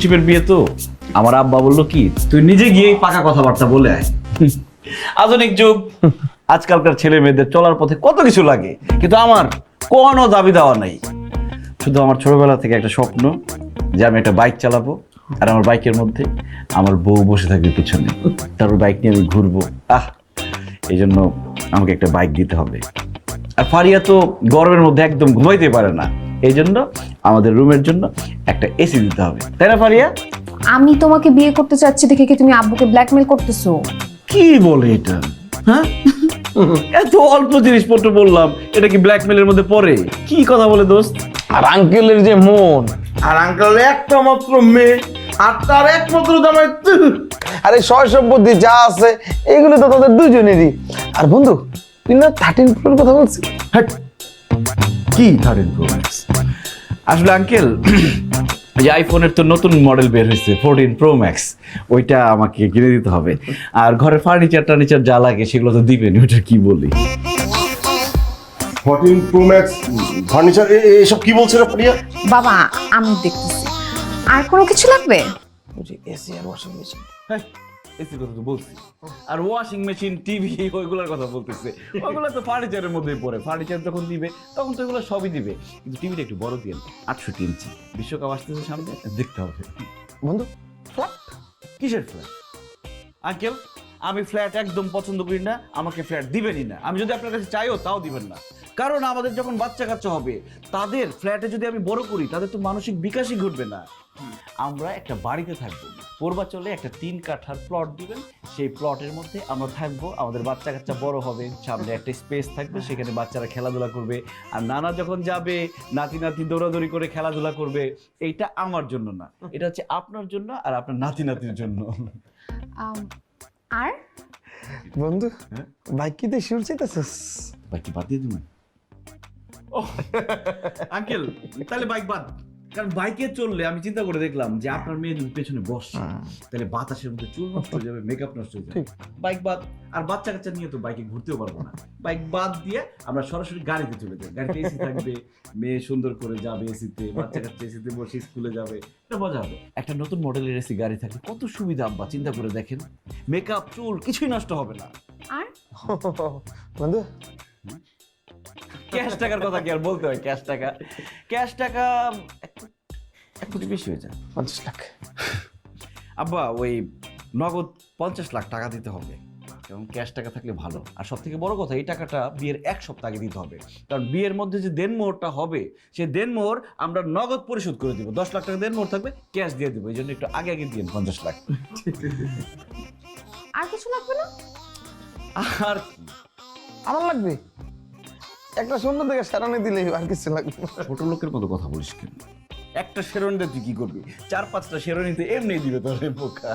চিপের বিয়ে তো আমার আব্বা বললো কি তুই নিজে গিয়ে পাকা কথাবার্তা বলে আয়। আধুনিক যুগ, আজকালকার ছেলে মেয়েদের চলার পথে কত কিছু লাগে, কিন্তু আমার কোনো দাবি দেওয়া নাই। শুধু আমার ছোটবেলা থেকে একটা স্বপ্ন যে আমি একটা বাইক চালাবো, আর আমার বাইকের মধ্যে আমার বউ বসে থাকবে পিছনে, তারপর বাইক নিয়ে আমি ঘুরবো। এই জন্য আমাকে একটা বাইক দিতে হবে। আর ফারিয়া তো গরমের মধ্যে একদম ঘুমাইতে পারে না, এই জন্য আমাদের রুমের জন্য একটা এসি দিতে হবে, তাই না ফারিয়া? আমি তোমাকে বিয়ে করতে চাচ্ছি দেখে কি তুমি আব্বুকে ব্ল্যাকমেল করতেছো? কি বলে এটা? হ্যাঁ, এত অল্প জিনিসপত্র বললাম, এটা কি ব্ল্যাকমেলের মধ্যে পড়ে? কি কথা বলে দোস্ত? আর আঙ্কেলের যে মন, আর আঙ্কেল একটা মাত্র মেয়ে, আর তার একমাত্র জামাই তুই। আর এই সয় সম্পত্তি যা আছে এগুলো তো তাদের দুজনেরই। আর বন্ধু, তুই না 13 প্রোর কথা বলছিস? হ্যাট, কি 13 প্রো ম্যাক্স? আসলে আঙ্কেল, যে আইফোনের তো নতুন মডেল বের হয়েছে 14 প্রো ম্যাক্স, ওইটা আমাকে কিনে দিতে হবে। আর ঘরের ফার্নিচার টার্নিচার যা লাগে সেগুলো তো দিবেন, ওইটা কি বলি? 14 প্রো ম্যাক্স ফার্নিচার, এসব কি বলছে রে ফারিয়া? বাবা আমি দেখতেছি। আর কোনো কিছু লাগবে? এসি আর ওয়াশিং মেশিন। হ্যাঁ, এসির কথা তো বলছি, আর ওয়াশিং মেশিন, টিভি, ওইগুলোর কথা বলতেছে। ওইগুলো তো ফার্নিচারের মধ্যেই পড়ে, ফার্নিচার যখন দিবে তখন তো এগুলো সবই দিবে, কিন্তু টিভিটা একটু বড় দিন, 68 ইঞ্চি। বিশ্বকাপ আসতেছে সামনে, দেখতে হবে। বন্ধু, ফ্ল্যাট? কিসের ফ্ল্যাট? আঙ্কেল, আমি ফ্ল্যাট একদম পছন্দ করি না, আমাকে ফ্ল্যাট দিবেনই না। আমি যদি আপনার কাছে চাইও তাও দিবেন না, কারণ আমাদের যখন বাচ্চা কাচ্চা হবে তাদের ফ্ল্যাটে যদি আমি বড় করি, তাদের তো মানসিক বিকাশই ঘটবে না। আমরা একটা বাড়িতে থাকবো, পূর্বাচলে একটা 3 কাঠার প্লট দিবেন, সেই প্লটের মধ্যে আমরা থাকবো, আমাদের বাচ্চা কাচ্চা বড় হবে, সামনে একটা স্পেস থাকবে, সেখানে বাচ্চারা খেলাধুলা করবে। আর নানা যখন যাবে, নাতি নাতি দৌড়াদৌড়ি করে খেলাধুলা করবে। এইটা আমার জন্য না, এটা হচ্ছে আপনার জন্য আর আপনার নাতি নাতির জন্য। আর বন্ধু, হ্যাঁ? বাইক কি তুই শিউর চাইতেছিস? বাইক কি বাদ দিয়ে দিবেন? আঙ্কেল, তাহলে বাইক বাদ, কারণ বাইকে চললে আমি চিন্তা করে দেখলাম যে আপনার মেয়ে যদি পেছনে বসে, তাহলে বাতাসের মধ্যে চুল নষ্ট হয়ে যাবে, মেকআপ নষ্ট হয়ে যাবে। বাইক বাদ। আর বাচ্চা কাচ্চা নিয়ে তো বাইকে ঘুরতেও পারবো না। বাইক বাদ দিয়ে আমরা সরাসরি গাড়িতে চলে যাই, গাড়িতে এসি থাকবে, মেয়ে সুন্দর করে যাবে এসিতে, বাচ্চা কাচ্চা এসিতে বসে স্কুলে যাবে, এটা মজা হবে। একটা নতুন মডেলের এসি গাড়ি থাকলে কত সুবিধা আব্বা, চিন্তা করে দেখেন। মেকআপ, চুল কিছুই নষ্ট হবে না। আর বন্ধু, ক্যাশ টাকার কথা কি আর বলতে হয়? ক্যাশ টাকা একটু বেশি হয়ে যায়। 50 লাখ। আব্বা, ওই নগদ 50 লাখ টাকা দিতে হবে, এবং ক্যাশ টাকা থাকলে ভালো। আর সব থেকে বড় কথা, এই টাকাটা বিয়ের 1 সপ্তাহ আগে দিতে হবে, কারণ বিয়ের মধ্যে যে দেনমোহরটা হবে, সেই দেনমোহর আমরা নগদ পরিশোধ করে দিব। 10 লাখ টাকা দেনমোহর থাকবে, ক্যাশ দিয়ে দিব। এই জন্য একটু আগে আগে দিন 50 লাখ। আর কিছু লাগবে না? আর কি? আমার লাগবে একটা সুন্দর দেখে শেরানি দিলেই, আর কিছু লাগবে না। ছোট লোকের মতো কথা বলিস কেন? একটা শেরওয়ানিতে তুই কি করবি? 4-5টা শেরওয়ানিতে এমনি দিবে তোর বোকা।